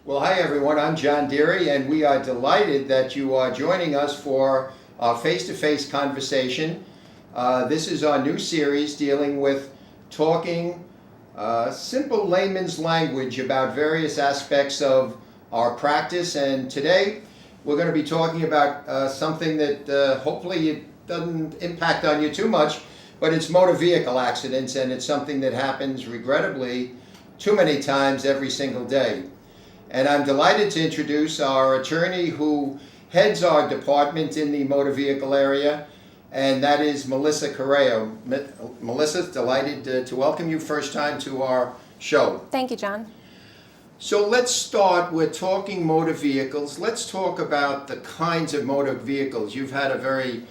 Well, hi everyone, I'm John Dearie, and we are delighted that you are joining us for our face-to-face conversation. This is our new series dealing with talking simple layman's language about various aspects of our practice, and today we're going to be talking about something that hopefully it doesn't impact on you too much, but it's motor vehicle accidents, and it's something that happens regrettably too many times every single day. And I'm delighted to introduce our attorney who heads our department in the motor vehicle area, and that is Melissa Correa. Melissa, delighted to welcome you first time to our show. Thank you, John. So let's start with talking motor vehicles. Let's talk about the kinds of motor vehicles. You've had a very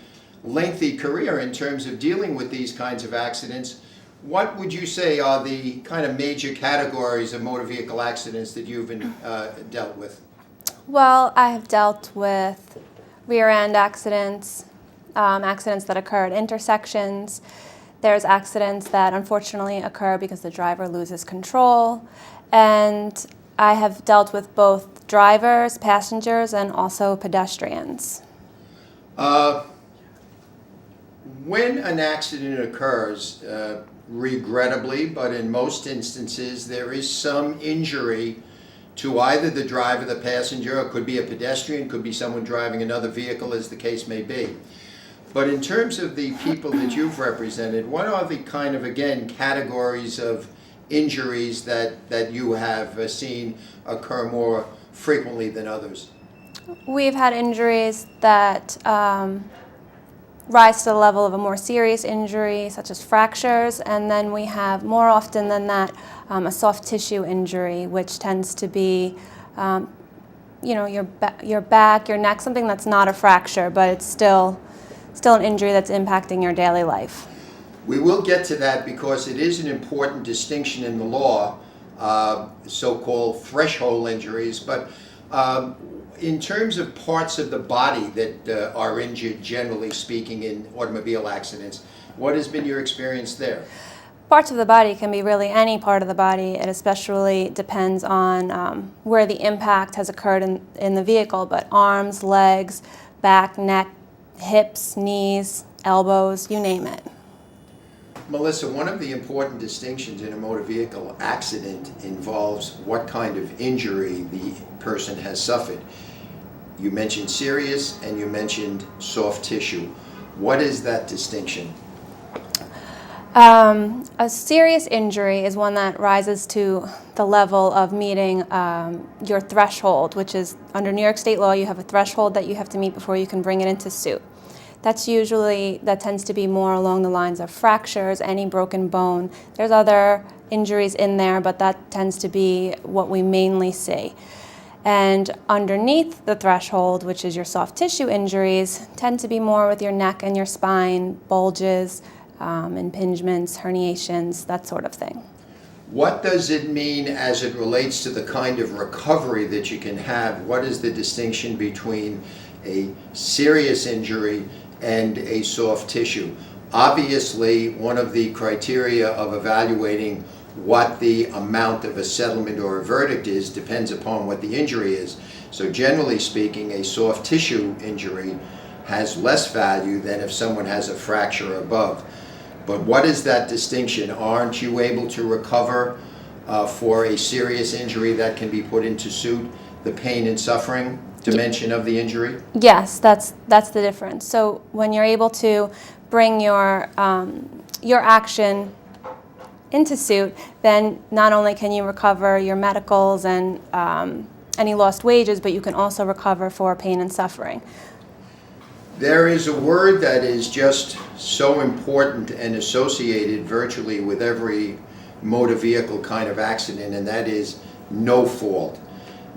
lengthy career in terms of dealing with these kinds of accidents. What would you say are the kind of major categories of motor vehicle accidents that you've been dealt with? Well, I have dealt with rear-end accidents, accidents that occur at intersections. There's accidents that unfortunately occur because the driver loses control. And I have dealt with both drivers, passengers, and also pedestrians. When an accident occurs, regrettably, but in most instances, there is some injury to either the driver, the passenger, or it could be a pedestrian, could be someone driving another vehicle, as the case may be. But in terms of the people that you've represented, what are the kind of, again, categories of injuries that you have seen occur more frequently than others? We've had injuries that rise to the level of a more serious injury, such as fractures, and then we have, more often than that, a soft tissue injury, which tends to be, your back, your neck, something that's not a fracture, but it's still an injury that's impacting your daily life. We will get to that because it is an important distinction in the law, so-called threshold injuries, but in terms of parts of the body that are injured, generally speaking, in automobile accidents, what has been your experience there? Parts of the body can be really any part of the body. It especially depends on where the impact has occurred in the vehicle, but arms, legs, back, neck, hips, knees, elbows, you name it. Melissa, one of the important distinctions in a motor vehicle accident involves what kind of injury the person has suffered. You mentioned serious and you mentioned soft tissue. What is that distinction? A serious injury is one that rises to the level of meeting your threshold, which is, under New York state law, you have a threshold that you have to meet before you can bring it into suit. That tends to be more along the lines of fractures, any broken bone. There's other injuries in there, but that tends to be what we mainly see. And underneath the threshold, which is your soft tissue injuries, tend to be more with your neck and your spine, bulges, impingements, herniations, that sort of thing. What does it mean as it relates to the kind of recovery that you can have? What is the distinction between a serious injury and a soft tissue? Obviously, one of the criteria of evaluating what the amount of a settlement or a verdict is depends upon what the injury is. So generally speaking, a soft tissue injury has less value than if someone has a fracture above. But what is that distinction? Aren't you able to recover for a serious injury that can be put into suit, the pain and suffering dimension of the injury? Yes, that's the difference. So when you're able to bring your action into suit, then not only can you recover your medicals and any lost wages, but you can also recover for pain and suffering. There is a word that is just so important and associated virtually with every motor vehicle kind of accident, and that is no fault.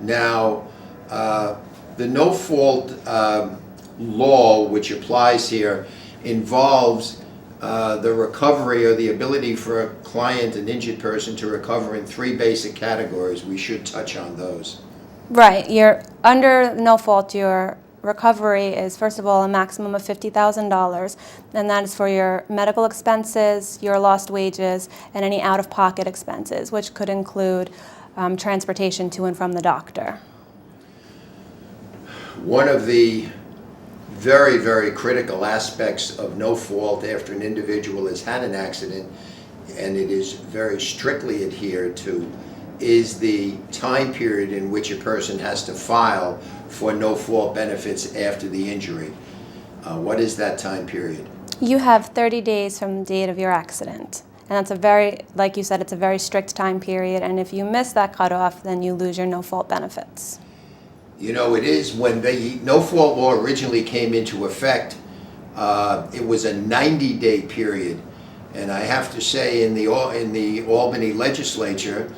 Now, the no fault law which applies here involves the recovery or the ability for a client, an injured person, to recover in three basic categories. We should touch on those. Right. You're under no fault. Your recovery is, first of all, a maximum of $50,000, and that is for your medical expenses, your lost wages, and any out-of-pocket expenses, which could include transportation to and from the doctor. One of the very, very critical aspects of no fault after an individual has had an accident, and it is very strictly adhered to, is the time period in which a person has to file for no fault benefits after the injury. What is that time period? You have 30 days from the date of your accident. And that's a very, like you said, it's a very strict time period. And if you miss that cutoff, then you lose your no-fault benefits. You know, it is when the no-fault law originally came into effect, it was a 90-day period. And I have to say, in the Albany legislature,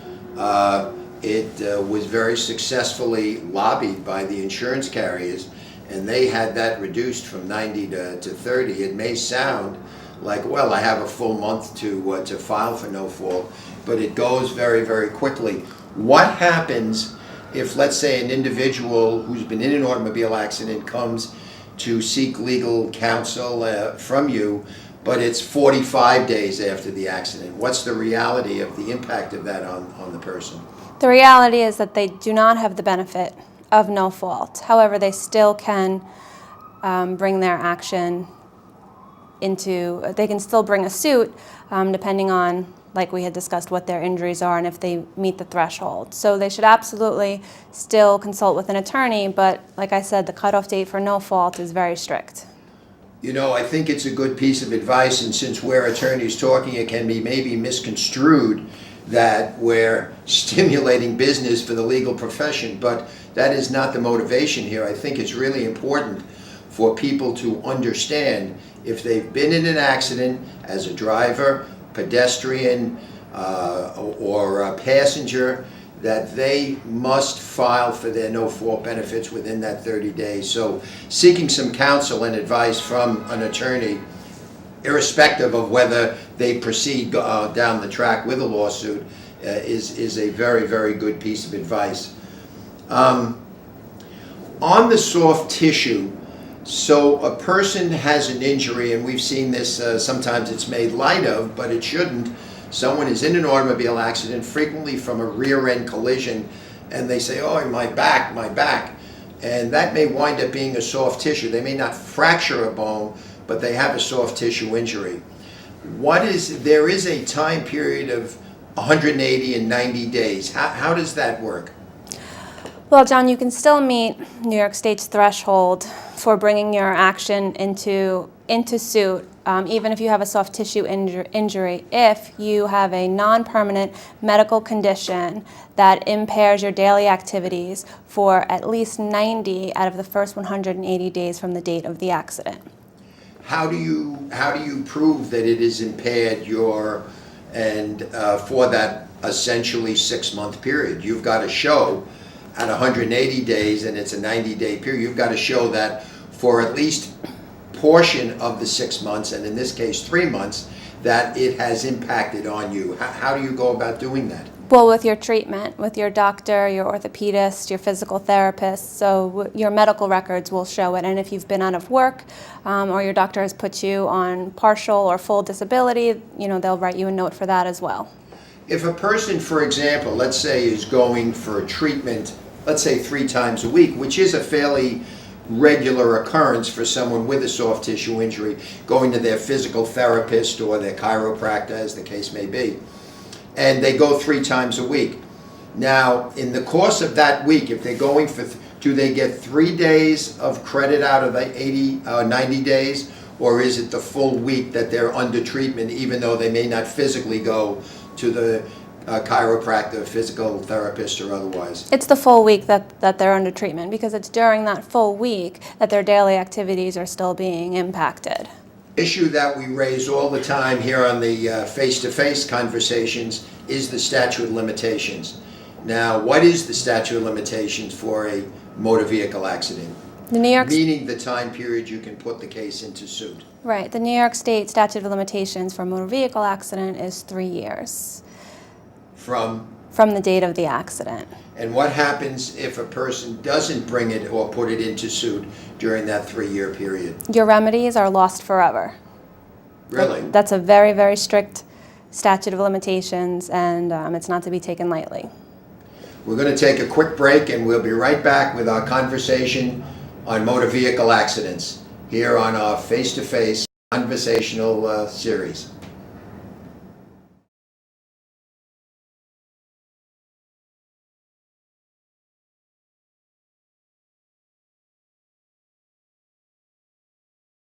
it was very successfully lobbied by the insurance carriers, and they had that reduced from 90 to 30. It may sound like, well, I have a full month to file for no fault, but it goes very, very quickly. What happens if, let's say, an individual who's been in an automobile accident comes to seek legal counsel from you, but it's 45 days after the accident? What's the reality of the impact of that on the person? The reality is that they do not have the benefit of no fault. However, they still can bring their action they can still bring a suit depending on, like we had discussed, what their injuries are and if they meet the threshold. So they should absolutely still consult with an attorney, but like I said, the cutoff date for no fault is very strict. You know, I think it's a good piece of advice, and since we're attorneys talking, it can be maybe misconstrued that we're stimulating business for the legal profession, but that is not the motivation here. I think it's really important for people to understand if they've been in an accident as a driver, pedestrian, or a passenger, that they must file for their no-fault benefits within that 30 days. So seeking some counsel and advice from an attorney, irrespective of whether they proceed down the track with a lawsuit, is a very, very good piece of advice. On the soft tissue, so a person has an injury, and we've seen this, sometimes it's made light of, but it shouldn't. Someone is in an automobile accident, frequently from a rear-end collision, and they say, oh, my back. And that may wind up being a soft tissue. They may not fracture a bone, but they have a soft tissue injury. There is a time period of 180 and 90 days. How does that work? Well, John, you can still meet New York State's threshold for bringing your action into suit, even if you have a soft tissue injury, if you have a non-permanent medical condition that impairs your daily activities for at least 90 out of the first 180 days from the date of the accident. How do you prove that it is impaired for that essentially 6-month period? You've got to show at 180 days, and it's a 90-day period, you've got to show that for at least portion of the 6 months, and in this case 3 months, that it has impacted on you. How do you go about doing that? Well, with your treatment, with your doctor, your orthopedist, your physical therapist, so your medical records will show it. And if you've been out of work or your doctor has put you on partial or full disability, they'll write you a note for that as well. If a person, for example, let's say is going for treatment, let's say 3 times a week, which is a fairly regular occurrence for someone with a soft tissue injury, going to their physical therapist or their chiropractor, as the case may be, and they go 3 times a week. Now, in the course of that week, if they're going do they get 3 days of credit out of the 90 days, or is it the full week that they're under treatment, even though they may not physically go to the chiropractor, physical therapist, or otherwise? It's the full week that they're under treatment, because it's during that full week that their daily activities are still being impacted. Issue that we raise all the time here on the face-to-face conversations is the statute of limitations. Now, what is the statute of limitations for a motor vehicle accident? Meaning the time period you can put the case into suit. Right. The New York State statute of limitations for a motor vehicle accident is 3 years. From the date of the accident. And what happens if a person doesn't bring it or put it into suit during that 3-year period? Your remedies are lost forever. Really? That's a very, very strict statute of limitations, and it's not to be taken lightly. We're going to take a quick break and we'll be right back with our conversation on motor vehicle accidents here on our face-to-face conversational series.